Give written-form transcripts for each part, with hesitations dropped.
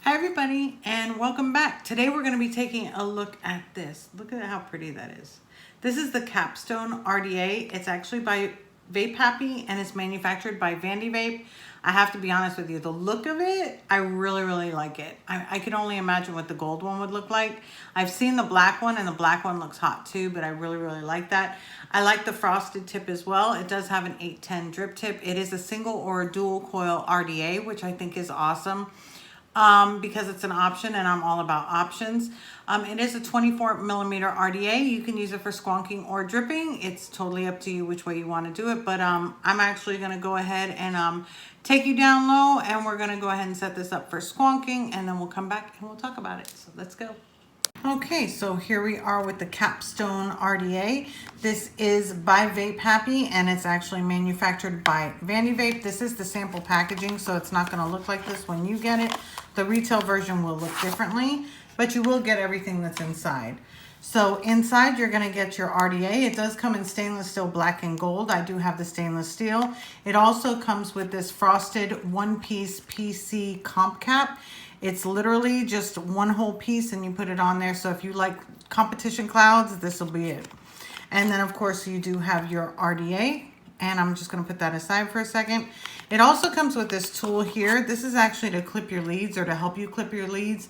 Hi everybody and welcome back. Today we're going to be taking a look at this. Look at how pretty that is. This is the Capstone RDA. It's actually by Vape Happy and it's manufactured by Vandy Vape. I have to be honest with you, the look of it, I really like it. I could only imagine what the gold one would look like. I've seen the black one and the black one looks hot too, but I really like that. I like the frosted tip as well. It does have an 810 drip tip. It is a single or a dual coil RDA, which I think is awesome. Because it's an option and I'm all about options. It is a 24 millimeter RDA. You can use it for squonking or dripping. It's totally up to you which way you want to do it. But I'm actually going to go ahead and take you down low and we're going to go ahead and set this up for squonking and then we'll come back and we'll talk about it. So let's go. Okay, so here we are with the Capstone RDA. This is by Vape Happy and it's actually manufactured by Vandy Vape. This is the sample packaging, so it's not going to look like this when you get it. The retail version will look differently, but you will get everything that's inside. So inside you're going to get your RDA. It does come in stainless steel black and gold. I do have the stainless steel. It also comes with this frosted one-piece PC comp cap. It's literally just one whole piece and you put it on there. So if you like competition clouds, this will be it. And then of course you do have your RDA and I'm just going to put that aside for a second. It also comes with this tool here. This is actually to clip your leads or to help you clip your leads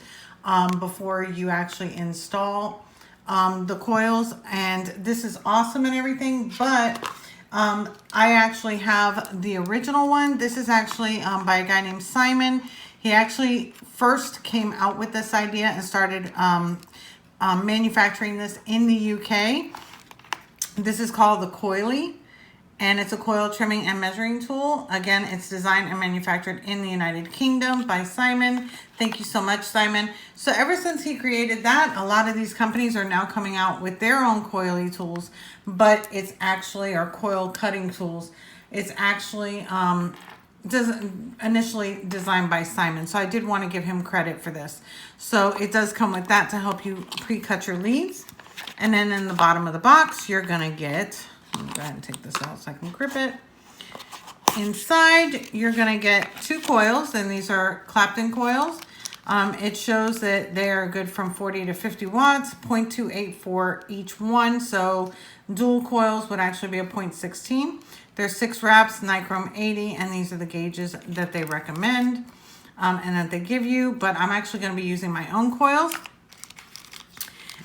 before you actually install the coils. And this is awesome and everything, but I actually have the original one. This is actually by a guy named Simon. He actually first came out with this idea and started manufacturing this in the UK. This is called the Coil, and it's a coil trimming and measuring tool. Again, it's designed and manufactured in the United Kingdom by Simon. Thank you so much, Simon. So ever since he created that, a lot of these companies are now coming out with their own coily tools, but it's actually our coil cutting tools. It's actually initially designed by Simon, so I did want to give him credit for this. So it does come with that to help you pre-cut your leads. And then in the bottom of the box, you're gonna get, let me go ahead and take this out so I can grip it. Inside, you're gonna get 2 coils, and these are Clapton coils. It shows that they are good from 40 to 50 watts, 0.28 for each one. So dual coils would actually be a 0.16. There's 6 wraps, nichrome 80, and these are the gauges that they recommend and that they give you. But I'm actually going to be using my own coils.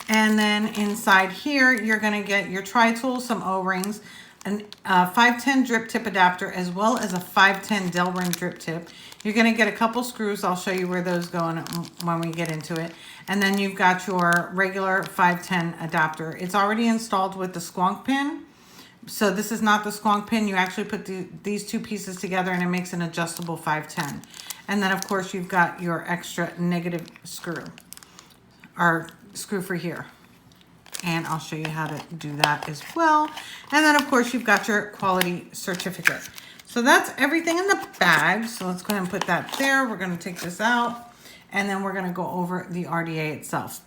And then inside here, you're going to get your tri-tool, some O-rings, a 510 drip tip adapter, as well as a 510 Delrin drip tip. You're going to get a couple screws. I'll show you where those go when we get into it. And then you've got your regular 510 adapter. It's already installed with the squonk pin. So this is not the squonk pin. You actually put these 2 pieces together and it makes an adjustable 510. And then of course you've got your extra negative screw, or screw for here. And I'll show you how to do that as well. And then of course you've got your quality certificate. So that's everything in the bag. So let's go ahead and put that there. We're going to take this out and then we're going to go over the RDA itself.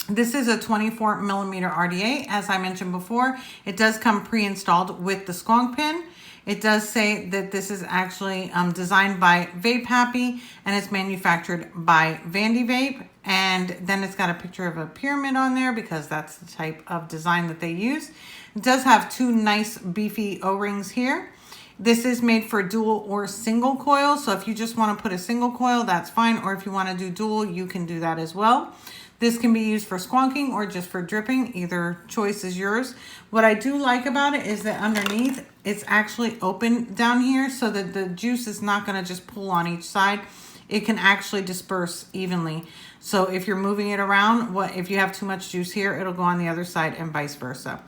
This is a 24 millimeter RDA. As I mentioned before, it does come pre-installed with the squonk pin. It does say that this is actually designed by Vape Happy and it's manufactured by Vandy Vape. And then it's got a picture of a pyramid on there because that's the type of design that they use. It does have 2 nice beefy O-rings here. This is made for dual or single coil. So if you just want to put a single coil, that's fine. Or if you want to do dual, you can do that as well. This can be used for squonking or just for dripping. Either choice is yours. What I do like about it is that underneath, it's actually open down here so that the juice is not going to just pull on each side. It can actually disperse evenly. So if you're moving it around, if you have too much juice here, it'll go on the other side and vice versa.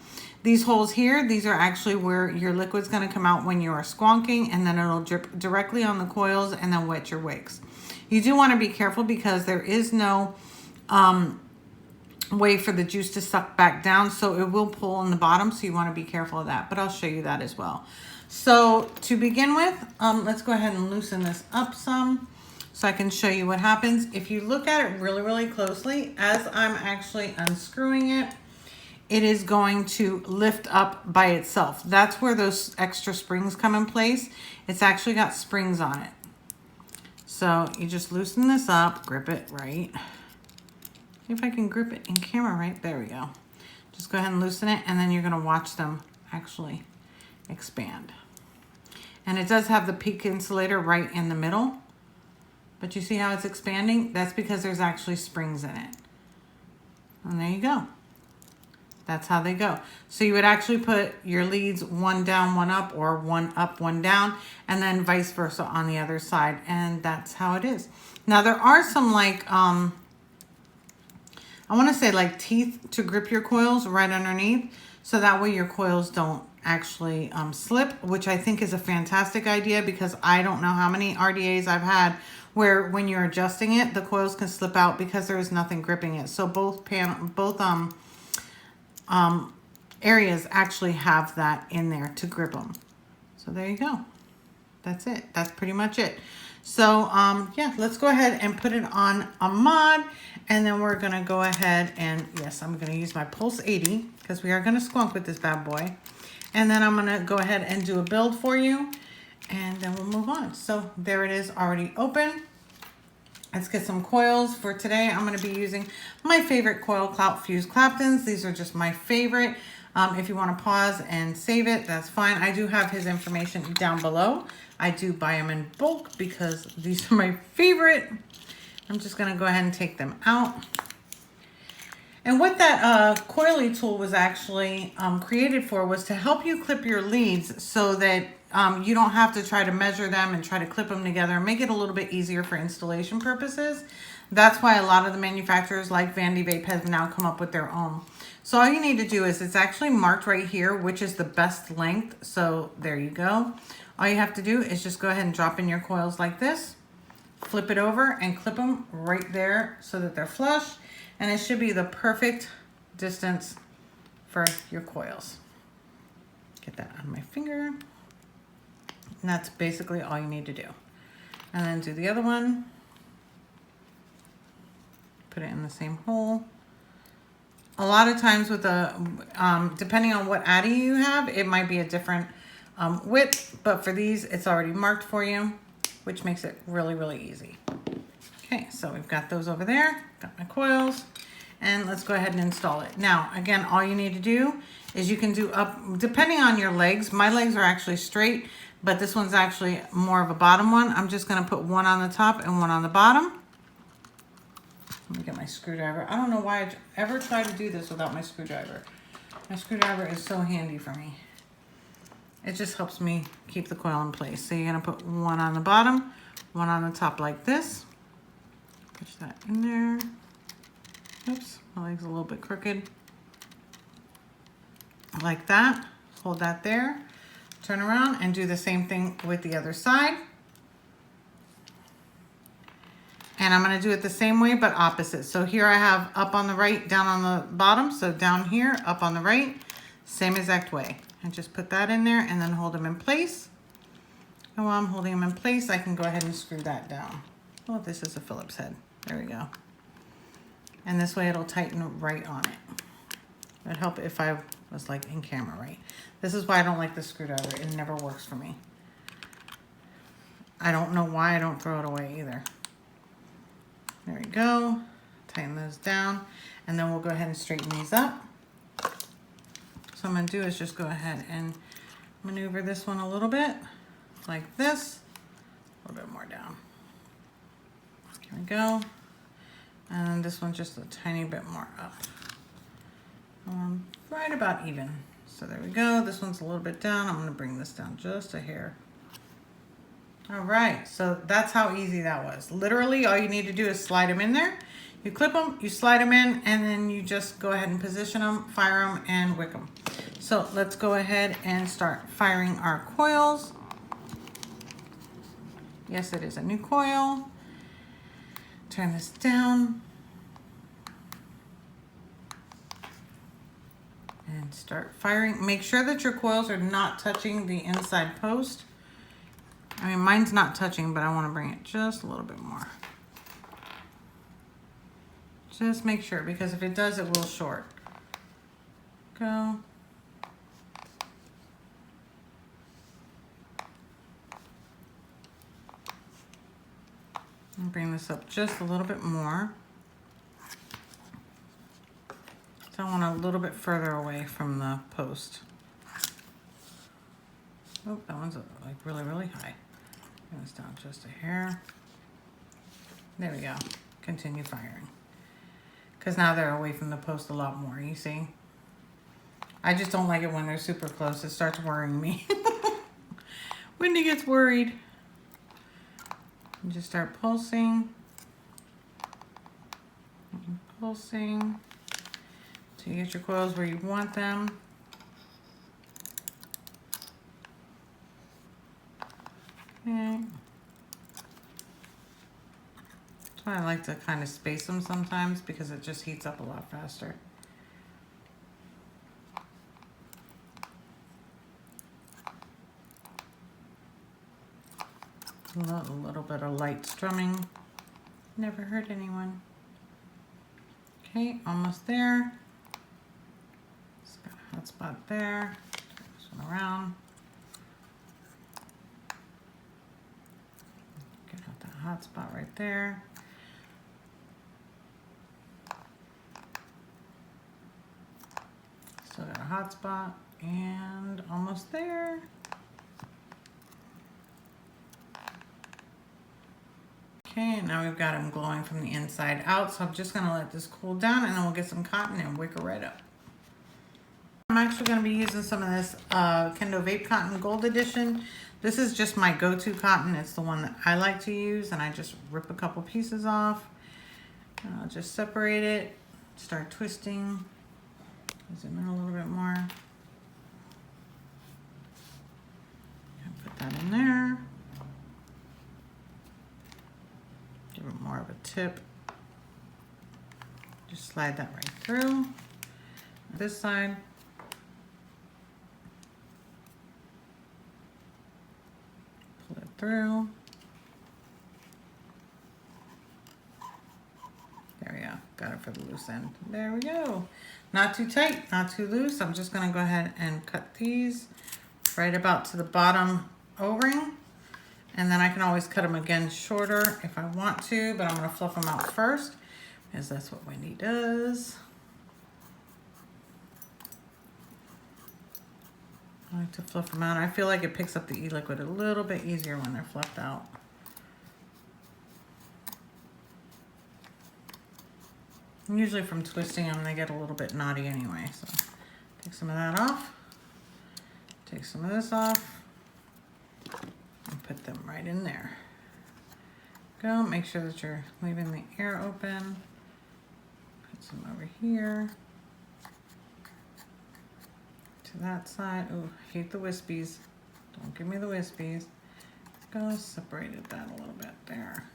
These holes here, these are actually where your liquid's going to come out when you are squonking, and then it'll drip directly on the coils and then wet your wicks. You do want to be careful because there is no way for the juice to suck back down, so it will pull on the bottom, so you want to be careful of that, but I'll show you that as well. So to begin with, let's go ahead and loosen this up some so I can show you what happens. If you look at it really closely, as I'm actually unscrewing it, it is going to lift up by itself. That's where those extra springs come in place. It's actually got springs on it. So you just loosen this up, grip it right. See if I can grip it in camera right. There we go. Just go ahead and loosen it, and then you're gonna watch them actually expand. And it does have the peak insulator right in the middle, but you see how it's expanding? That's because there's actually springs in it. And there you go. That's how they go. So you would actually put your leads one down, one up, or one up, one down, and then vice versa on the other side. And that's how it is. Now there are some like, I want to say like teeth to grip your coils right underneath. So that way your coils don't actually slip, which I think is a fantastic idea, because I don't know how many RDAs I've had where when you're adjusting it, the coils can slip out because there is nothing gripping it. So both areas actually have that in there to grip them. So there you go. That's it. That's pretty much it. So yeah, let's go ahead and put it on a mod, and then we're gonna go ahead and, yes, I'm gonna use my Pulse 80 because we are gonna squonk with this bad boy. And then I'm gonna go ahead and do a build for you, and then we'll move on. So there it is, already open. Let's get some coils for today. I'm gonna be using my favorite coil clout fuse Claptons. These are just my favorite. If you wanna pause and save it, that's fine. I do have his information down below. I do buy them in bulk because these are my favorite. I'm just gonna go ahead and take them out. And what that coily tool was actually created for was to help you clip your leads so that you don't have to try to measure them and try to clip them together and make it a little bit easier for installation purposes. That's why a lot of the manufacturers like Vandy Vape have now come up with their own. So all you need to do is, it's actually marked right here, which is the best length. So there you go. All you have to do is just go ahead and drop in your coils like this, flip it over and clip them right there so that they're flush. And it should be the perfect distance for your coils. Get that on my finger. And that's basically all you need to do. And then do the other one. Put it in the same hole. A lot of times with the, depending on what Addy you have, it might be a different width, but for these, it's already marked for you, which makes it really, really easy. Okay, so we've got those over there, got my coils, and let's go ahead and install it. Now, again, all you need to do is you can do up, depending on your legs. My legs are actually straight, but this one's actually more of a bottom one. I'm just gonna put one on the top and one on the bottom. Let me get my screwdriver. I don't know why I ever try to do this without my screwdriver. My screwdriver is so handy for me. It just helps me keep the coil in place. So you're gonna put one on the bottom, one on the top like this. Push that in there. Oops, my leg's a little bit crooked. Like that. Hold that there. Turn around and do the same thing with the other side. And I'm going to do it the same way, but opposite. So here I have up on the right, down on the bottom. So down here, up on the right, same exact way. And just put that in there and then hold them in place. And while I'm holding them in place, I can go ahead and screw that down. Oh, this is a Phillips head. There we go. And this way it'll tighten right on it. It'd help if I was like in camera, right? This is why I don't like the screwdriver. It never works for me. I don't know why I don't throw it away either. There we go. Tighten those down. And then we'll go ahead and straighten these up. So I'm going to do is just go ahead and maneuver this one a little bit. Like this. A little bit more down. Here we go. And then this one's just a tiny bit more up. Right about even. So there we go. This one's a little bit down. I'm going to bring this down just a hair. All right, so that's how easy that was. Literally, all you need to do is slide them in there. You clip them, you slide them in, and then you just go ahead and position them, fire them, and wick them. So let's go ahead and start firing our coils. Yes, it is a new coil. Turn this down. And start firing. Make sure that your coils are not touching the inside post. I mean, mine's not touching, but I want to bring it just a little bit more. Just make sure, because if it does, it will short. Go. Bring this up just a little bit more. So I want a little bit further away from the post. Oh, that one's like really, really high. Bring this down just a hair. There we go. Continue firing. Because now they're away from the post a lot more, you see? I just don't like it when they're super close. It starts worrying me. Wendy gets worried. And just start pulsing. And pulsing. So you get your coils where you want them. Okay. That's why I like to kind of space them sometimes, because it just heats up a lot faster. A little bit of light strumming. Never hurt anyone. Okay, almost there. It's got a hot spot there. Turn this one around. Get out that hot spot right there. Still got a hot spot and almost there. Okay, and now we've got them glowing from the inside out. So I'm just gonna let this cool down, and then we'll get some cotton and wick her right up. I'm actually gonna be using some of this Kendo Vape Cotton Gold Edition. This is just my go-to cotton. It's the one that I like to use, and I just rip a couple pieces off. And I'll just separate it, start twisting. Zoom in a little bit more. And put that in there. Give it more of a tip. Just slide that right through. This side. Pull it through. There we go. Got it for the loose end. There we go. Not too tight, not too loose. I'm just gonna go ahead and cut these right about to the bottom O-ring. And then I can always cut them again shorter if I want to, but I'm gonna fluff them out first, because that's what Wendy does. I like to fluff them out. I feel like it picks up the e-liquid a little bit easier when they're fluffed out. And usually from twisting them, they get a little bit knotty anyway. So take some of that off. Take some of this off. And put them right in there. Go. Make sure that you're leaving the air open. Put some over here. To that side. Oh, I hate the wispies. Don't give me the wispies. Go. Separated that a little bit there.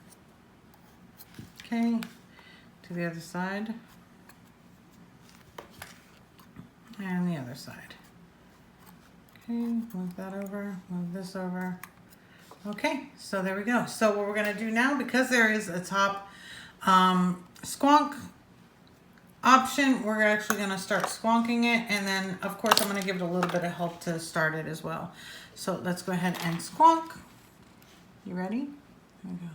Okay. To the other side. And the other side. Okay, move that over, move this over. Okay, so there we go. So what we're gonna do now, because there is a top squonk option, we're actually gonna start squonking it, and then of course I'm gonna give it a little bit of help to start it as well. So let's go ahead and squonk. You ready? There we go.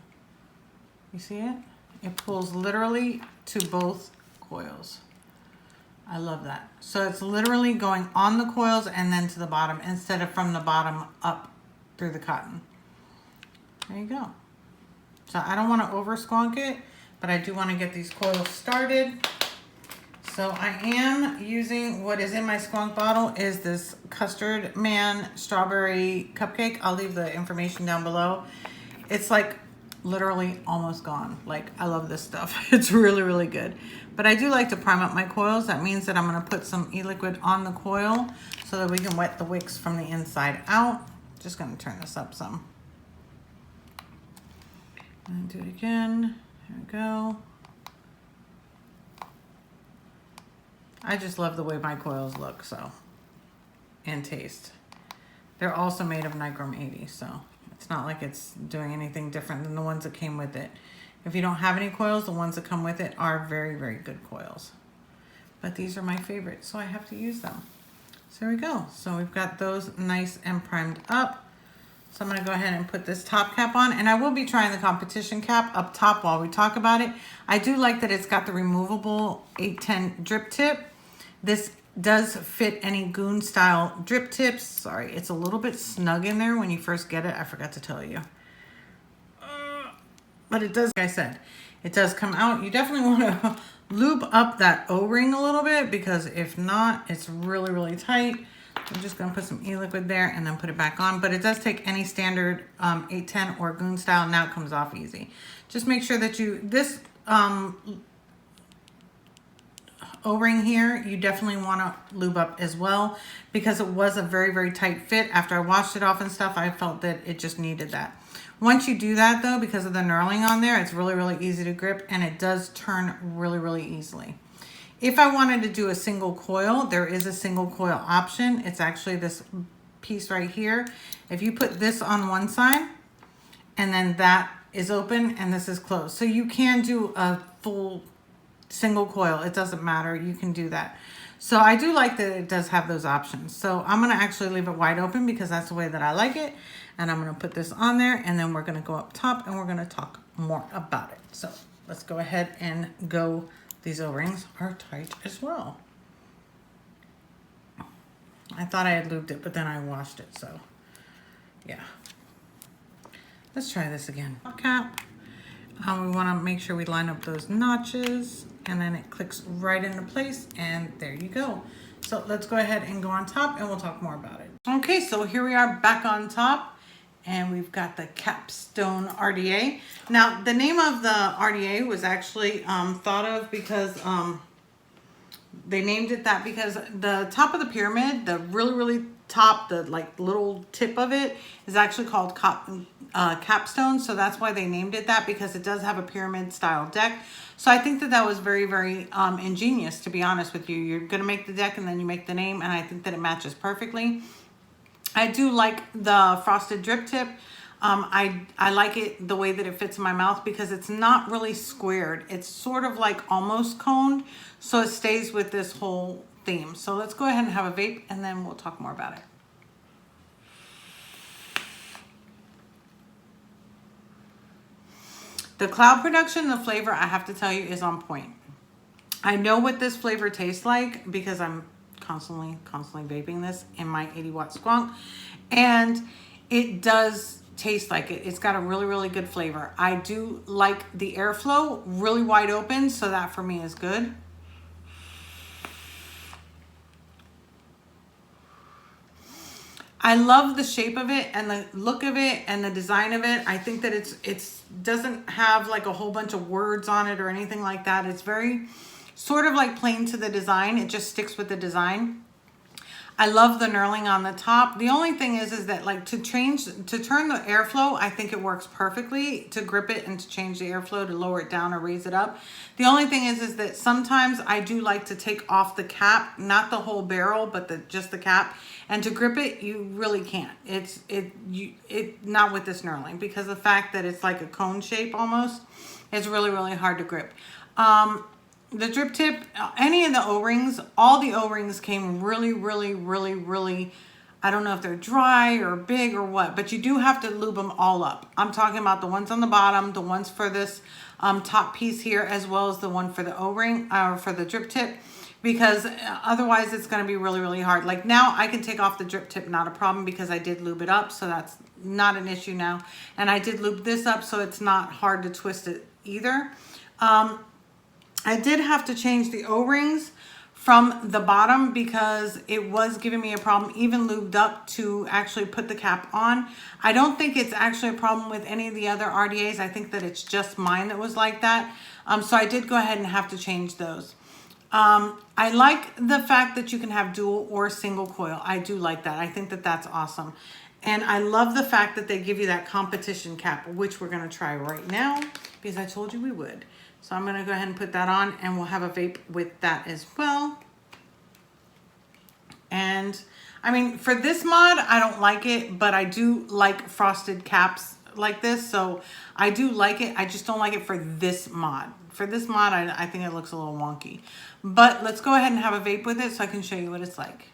You see it? It pulls literally to both coils. I love that. So it's literally going on the coils and then to the bottom, instead of from the bottom up through the cotton. There you go. So I don't want to over squonk it, but I do want to get these coils started. So I am using, what is in my squonk bottle is this Custard Man Strawberry Cupcake. I'll leave the information down below. It's like literally almost gone. Like, I love this stuff. It's really, really good. But I do like to prime up my coils. That means that I'm going to put some e-liquid on the coil so that we can wet the wicks from the inside out. Just going to turn this up some. And do it again. There we go. I just love the way my coils look, so, and taste. They're also made of Nichrome 80, so it's not like it's doing anything different than the ones that came with it. If you don't have any coils, the ones that come with it are very, very good coils. But these are my favorites, so I have to use them. So there we go. So we've got those nice and primed up. So I'm going to go ahead and put this top cap on, and I will be trying the competition cap up top while we talk about it. I do like that it's got the removable 810 drip tip. This does fit any goon style drip tips. Sorry, it's a little bit snug in there when you first get it. I forgot to tell you. But it does, like I said, it does come out. You definitely want to lube up that O-ring a little bit, because if not, it's really, really tight. I'm just going to put some e-liquid there and then put it back on. But it does take any standard 810 or goon style. Now it comes off easy. Just make sure that this O-ring here, you definitely want to lube up as well, because it was a very, very tight fit. After I washed it off and stuff, I felt that it just needed that. Once you do that though, because of the knurling on there, it's really, really easy to grip, and it does turn really, really easily. If I wanted to do a single coil, there is a single coil option. It's actually this piece right here. If you put this on one side, and then that is open and this is closed. So you can do a full single coil. It doesn't matter. You can do that. So I do like that it does have those options. So I'm going to actually leave it wide open because that's the way that I like it. And I'm going to put this on there, and then we're going to go up top and we're going to talk more about it. So let's go ahead and go. These O-rings are tight as well. I thought I had lubed it, but then I washed it. So yeah. Let's try this again. Cap. We want to make sure we line up those notches, and then it clicks right into place, and there you go. So let's go ahead and go on top, and we'll talk more about it. Okay, so here we are back on top, and we've got the Capstone RDA. Now, the name of the RDA was actually thought of because they named it that because the top of the pyramid, the really, really top, the like little tip of it, is actually called capstone. So that's why they named it that, because it does have a pyramid style deck. So I think that that was very, very ingenious, to be honest with you. You're going to make the deck and then you make the name, and I think that it matches perfectly. I do like the frosted drip tip. I like it the way that it fits in my mouth, because it's not really squared. It's sort of like almost coned, so it stays with this whole theme. So let's go ahead and have a vape, and then we'll talk more about it. The cloud production, the flavor, I have to tell you, is on point. I know what this flavor tastes like because I'm constantly vaping this in my 80 watt squonk, and it does taste like it. It's got a really, really good flavor. I do like the airflow really wide open, so that for me is good. I love the shape of it and the look of it and the design of it. I think that it's doesn't have like a whole bunch of words on it or anything like that. It's very sort of like plain to the design. It just sticks with the design. I love the knurling on the top. The only thing is that like to turn the airflow, I think it works perfectly to grip it and to change the airflow, to lower it down or raise it up. The only thing is that sometimes I do like to take off the cap, not the whole barrel, but just the cap. And to grip it, you really can't. It's not with this knurling, because the fact that it's like a cone shape almost, it's really, really hard to grip. The drip tip, any of the O-rings, all the O-rings came really, really, really, really, I don't know if they're dry or big or what, but you do have to lube them all up. I'm talking about the ones on the bottom, the ones for this top piece here, as well as the one for the O-ring, for the drip tip, because otherwise it's going to be really, really hard. Like now I can take off the drip tip, not a problem, because I did lube it up, so that's not an issue now. And I did lube this up, so it's not hard to twist it either. I did have to change the O-rings from the bottom because it was giving me a problem, even lubed up, to actually put the cap on. I don't think it's actually a problem with any of the other RDAs. I think that it's just mine that was like that. So I did go ahead and have to change those. I like the fact that you can have dual or single coil. I do like that. I think that that's awesome. And I love the fact that they give you that competition cap, which we're going to try right now because I told you we would. So I'm going to go ahead and put that on, and we'll have a vape with that as well. And I mean, for this mod, I don't like it, but I do like frosted caps like this. So I do like it. I just don't like it for this mod. For this mod, I think it looks a little wonky. But let's go ahead and have a vape with it so I can show you what it's like.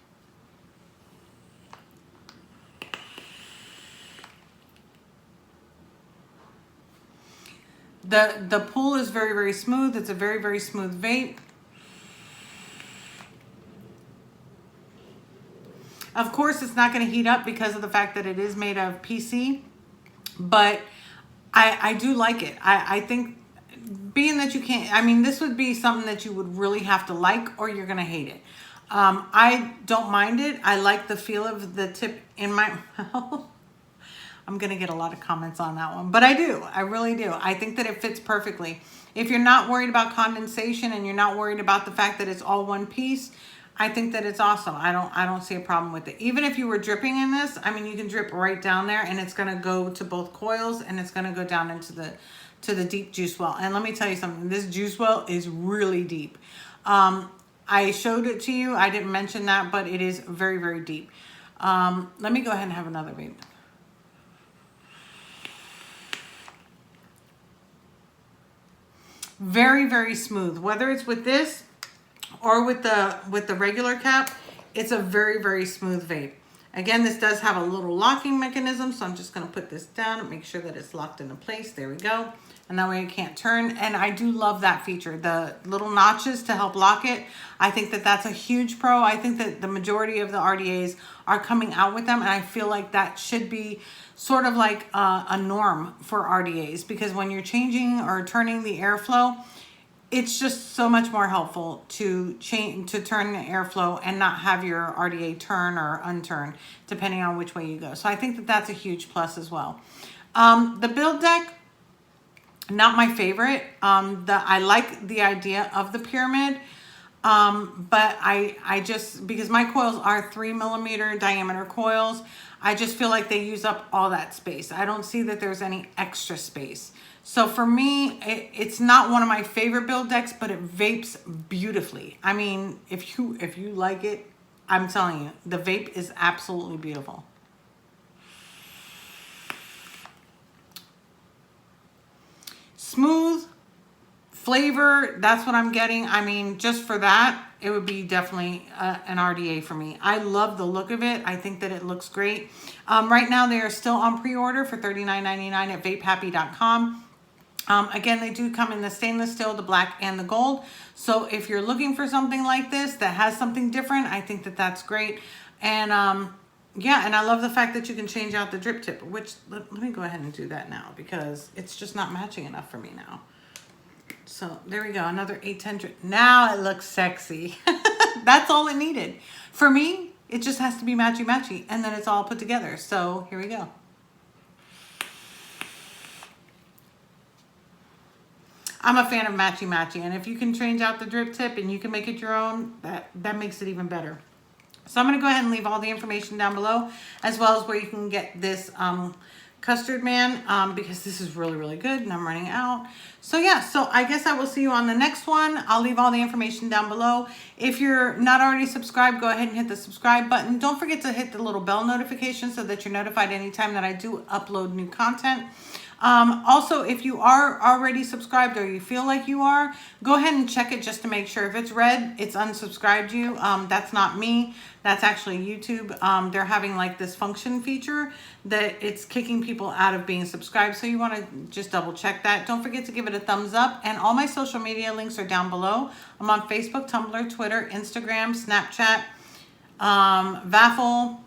The pull is very, very smooth. It's a very, very smooth vape. Of course, it's not going to heat up because of the fact that it is made of PC, but I do like it. I think being that you can't, I mean, this would be something that you would really have to like or you're going to hate it. I don't mind it. I like the feel of the tip in my mouth. I'm going to get a lot of comments on that one, but I do. I really do. I think that it fits perfectly. If you're not worried about condensation and you're not worried about the fact that it's all one piece, I think that it's awesome. I don't see a problem with it. Even if you were dripping in this, I mean, you can drip right down there and it's going to go to both coils and it's going to go down into the deep juice well. And let me tell you something, this juice well is really deep. I showed it to you. I didn't mention that, but it is very, very deep. Let me go ahead and have another vape. Very, very smooth. Whether it's with this or with the regular cap, it's a very, very smooth vape. Again, this does have a little locking mechanism, so I'm just going to put this down and make sure that it's locked into place. There we go. And that way it can't turn. And I do love that feature, the little notches to help lock it. I think that that's a huge pro. I think that the majority of the RDAs are coming out with them, and I feel like that should be sort of like a norm for RDAs, because when you're changing or turning the airflow, it's just so much more helpful to turn the airflow and not have your RDA turn or unturn depending on which way you go. So I think that that's a huge plus as well. The build deck, not my favorite. I like the idea of the pyramid, but I just, because my coils are 3mm diameter coils, I just feel like they use up all that space. I don't see that there's any extra space. So for me, it's not one of my favorite build decks, but it vapes beautifully. I mean, if you like it, I'm telling you, the vape is absolutely beautiful. Smooth flavor, that's what I'm getting. I mean, just for that, it would be definitely an RDA for me. I love the look of it. I think that it looks great. Right now, they are still on pre-order for $39.99 at vapehappy.com. Again, they do come in the stainless steel, the black, and the gold. So if you're looking for something like this that has something different, I think that that's great. And yeah, and I love the fact that you can change out the drip tip, which let me go ahead and do that now because it's just not matching enough for me now. So there we go, another 810. Now it looks sexy. That's all it needed. For me, it just has to be matchy-matchy, and then it's all put together. So here we go. I'm a fan of matchy-matchy, and if you can change out the drip tip and you can make it your own, that makes it even better. So I'm going to go ahead and leave all the information down below, as well as where you can get this custard man, because this is really, really good and I'm running out. So yeah, so I guess I will see you on the next one. I'll leave all the information down below. If you're not already subscribed, go ahead and hit the subscribe button. Don't forget to hit the little bell notification so that you're notified anytime that I do upload new content. Also, if you are already subscribed or you feel like you are, go ahead and check it just to make sure. If it's red, it's unsubscribed you. That's not me. That's actually YouTube. They're having like this function feature that it's kicking people out of being subscribed. So you want to just double check that. Don't forget to give it a thumbs up. And all my social media links are down below. I'm on Facebook, Tumblr, Twitter, Instagram, Snapchat, Vaffle.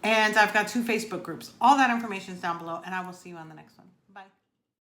And I've got 2 Facebook groups. All that information is down below, and I will see you on the next one. Bye.